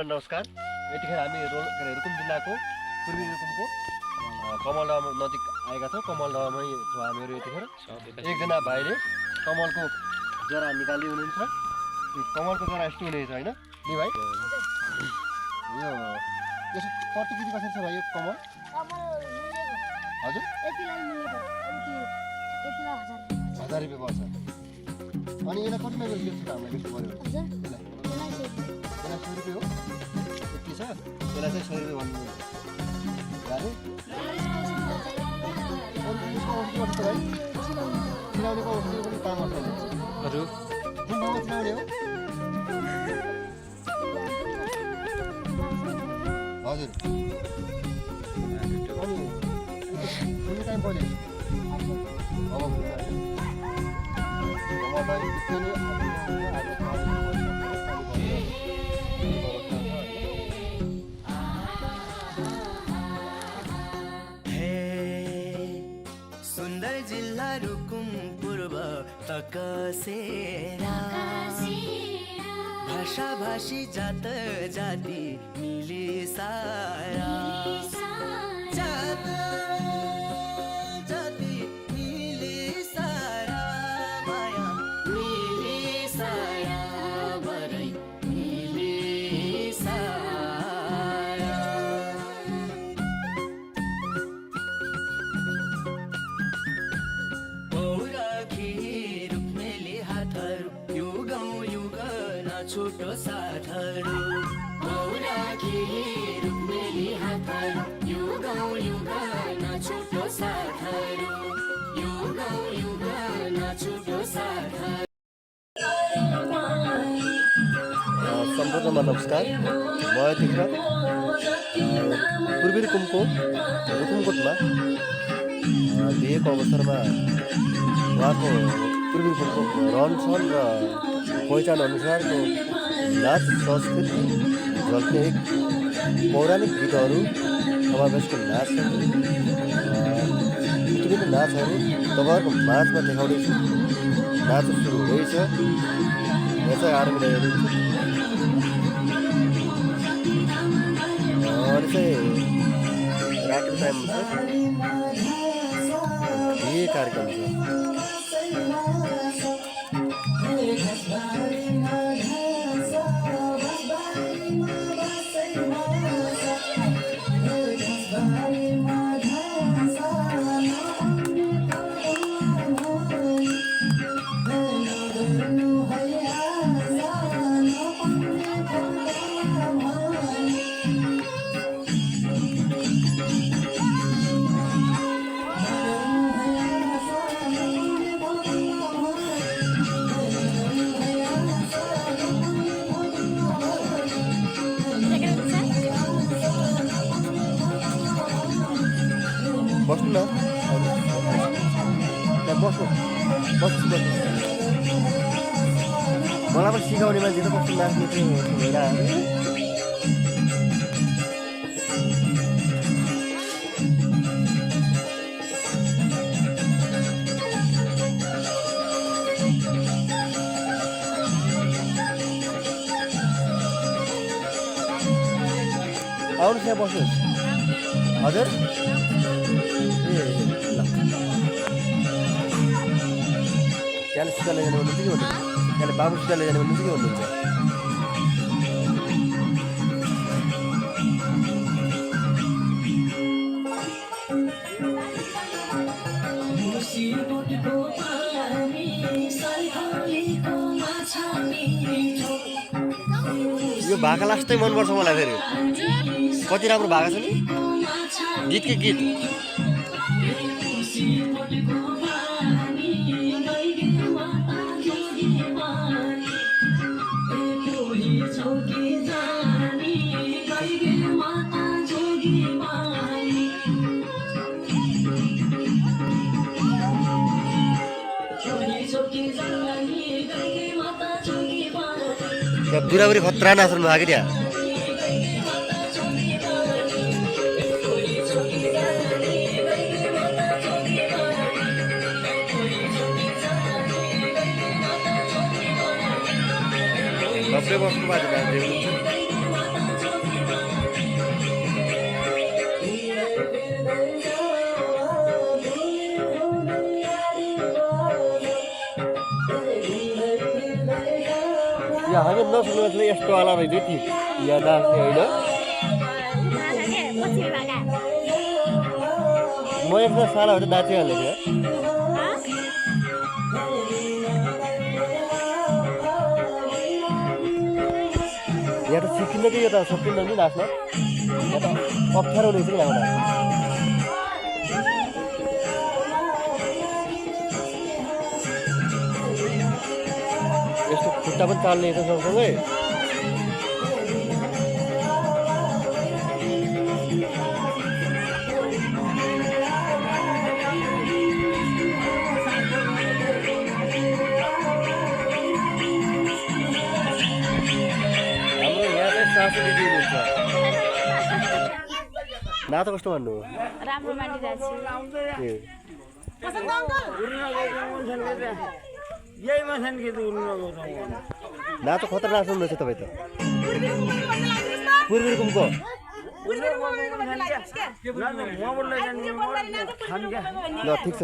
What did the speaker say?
नमस्कार। यतिखेर हामी रुकुम जिल्लाको पूर्वी रुकुमको कमलडाँडा नजिक आएका छौँ। कमलडाँडामै छौँ हामीहरू यतिखेर। एकजना भाइले कमलको जरा निकाल्दै हुनुहुन्छ। कमलको जरा यस्तो हुनेछ होइन नि भाइ? यो यसो कति केजी कसरी छ भाइ यो कमल? हजुर 1000 रुपियाँ पर्छ। अनि यसलाई कतिमा बेच्छ हामीलाई बेच्नु पर्यो? यसलाई 100 रुपियाँ हो। यति छ यसलाई चाहिँ 100 रुपियाँ भन्नु गाह्रो। चिनाउनेको औषधि पनि काम गर्छ। हजुर कुन ठाउँमा चिनाउने हो? हजुर अनि कुनै टाइम पऱ्यो सुन्दर जिल्ला रुकुम पूर्व तकसेरा भाषा भाषी जात जाति मिले सारा जात जाति मिले सारा माया मिले सारा बरै मिले सारा पौराखी रुक्मेली हातहरू युग युग छोटो साथहरू पौराखी रुक्मेली हातहरू युग युग छोटो साथहरू युग युग छोटो साथहरू। सम्पूर्णमा नमस्कार। म यतिखेर पूर्वी रुकुमकोटमा दिएको अवसरमा उहाँको पूर्वी रुकुमको रहनसहन र पहिचान अनुसारको नाच संस्कृति झल्क्ने एक पौराणिक गीतहरू समावेशको नाचहरू विभिन्न नाचहरू तपाईँहरूको माझमा देखाउँदैछु। नाच सुरु हुँदैछ। यसै आरम्भलाई हेरिन्छ। अनि चाहिँ रातिको टाइममा चाहिँ कार्यक्रम छ। बस्नु न बस्नु बस्छु मलाई पनि सिकाउने मान्छे त बस्नु नाच्ने चाहिँ हेरा आउनुहोस् यहाँ बस्नुहोस्। हजुर त्यहाँले सुत्ता लैजाने भन्नुहुन्छ कि भन्नुहुन्छ? त्यहाँले बाबु सुत्ता लैजाने भन्नुहुन्छ कि भन्नुहुन्छ? यो भाका लास्टै मनपर्छ मलाई। फेरि कति राम्रो भाका छ नि गीतकै गीत। बुढाबुढी खतरा नाच्नु भएको क्या। बस्नु बाजे यो हामी नसक्नु मान्छेले यस्तो वाला रहेछ कि यहाँ नाच्ने होइन म एकजना साला भएर नाचिहाल्ने थियो यहाँ त सिकिन्न कि यो त सकिन्न नि नाच्न यहाँ त अप्ठ्यारो रहेछ नि यहाँ यस्तो खुट्टा पनि चाल्ने छ सँगसँगै नाच कस्तो भन्नु राम्रो मानिरहेको छु नाच खतरनाक सुन्दैछ तपाईँ त पूर्वी रुकुमको ल ठिक छ